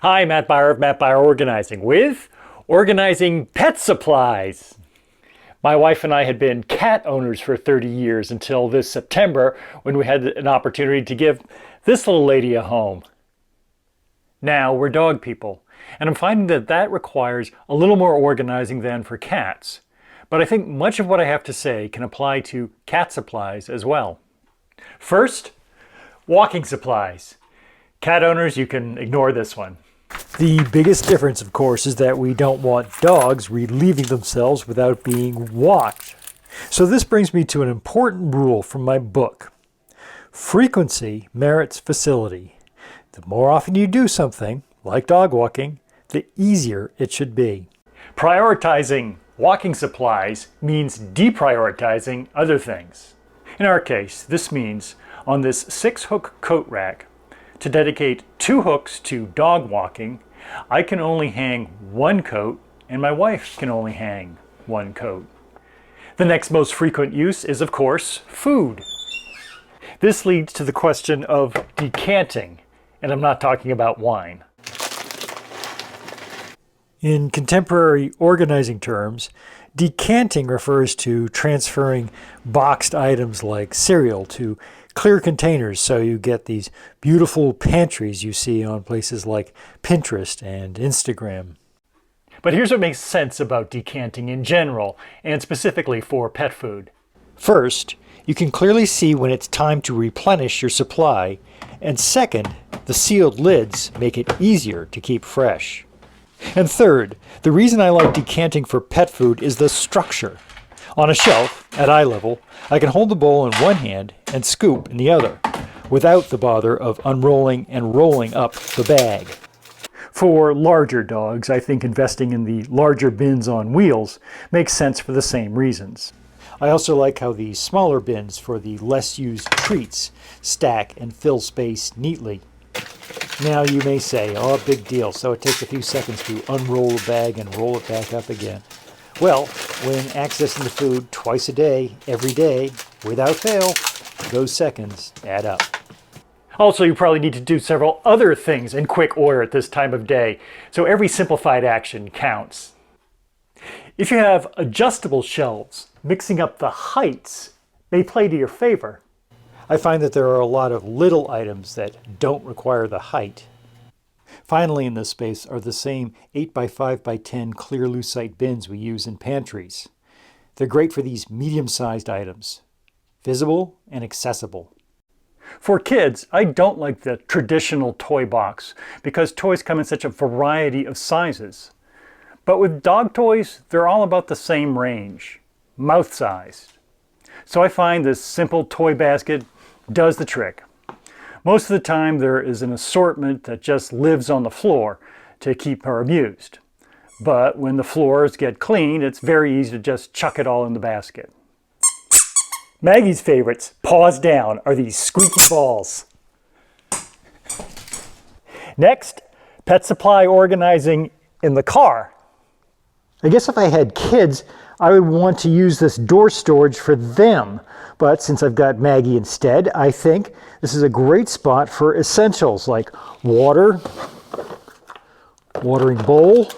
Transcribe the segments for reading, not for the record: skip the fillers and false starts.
Hi, Matt Byer of Matt Byer Organizing with organizing pet supplies. My wife and I had been cat owners for 30 years until this September when we had an opportunity to give this little lady a home. Now we're dog people, and I'm finding that that requires a little more organizing than for cats. But I think much of what I have to say can apply to cat supplies as well. First, walking supplies. Cat owners, you can ignore this one. The biggest difference, of course, is that we don't want dogs relieving themselves without being walked. So this brings me to an important rule from my book. Frequency merits facility. The more often you do something, like dog walking, the easier it should be. Prioritizing walking supplies means deprioritizing other things. In our case, this means on this 6-hook coat rack, to dedicate 2 hooks to dog walking, I can only hang 1 coat and my wife can only hang 1 coat. The next most frequent use is, of course, food. This leads to the question of decanting, and I'm not talking about wine. In contemporary organizing terms, decanting refers to transferring boxed items like cereal to clear containers, so you get these beautiful pantries you see on places like Pinterest and Instagram. But here's what makes sense about decanting in general, and specifically for pet food. First, you can clearly see when it's time to replenish your supply, and second, the sealed lids make it easier to keep fresh. And third, the reason I like decanting for pet food is the structure. On a shelf, at eye level, I can hold the bowl in one hand and scoop in the other, without the bother of unrolling and rolling up the bag. For larger dogs, I think investing in the larger bins on wheels makes sense for the same reasons. I also like how the smaller bins for the less used treats stack and fill space neatly. Now you may say, oh, big deal, so it takes a few seconds to unroll the bag and roll it back up again. Well, when accessing the food twice a day, every day, without fail, those seconds add up. Also, you probably need to do several other things in quick order at this time of day, so every simplified action counts. If you have adjustable shelves, mixing up the heights may play to your favor. I find that there are a lot of little items that don't require the height. Finally in this space are the same 8x5x10 clear lucite bins we use in pantries. They're great for these medium-sized items, visible and accessible. For kids, I don't like the traditional toy box because toys come in such a variety of sizes. But with dog toys, they're all about the same range, mouth-sized. So I find this simple toy basket does the trick. Most of the time there is an assortment that just lives on the floor to keep her amused. But when the floors get clean, it's very easy to just chuck it all in the basket. Maggie's favorites, paws down, are these squeaky balls. Next, pet supply organizing in the car. I guess if I had kids, I would want to use this door storage for them. But since I've got Maggie instead, I think this is a great spot for essentials like water, watering bowl,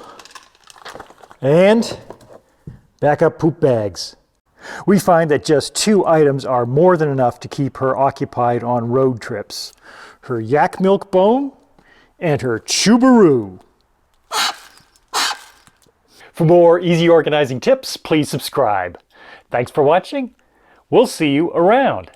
and backup poop bags. We find that just 2 items are more than enough to keep her occupied on road trips. Her Yack milk bone and her Chubaroo. For more easy organizing tips, please subscribe. Thanks for watching. We'll see you around.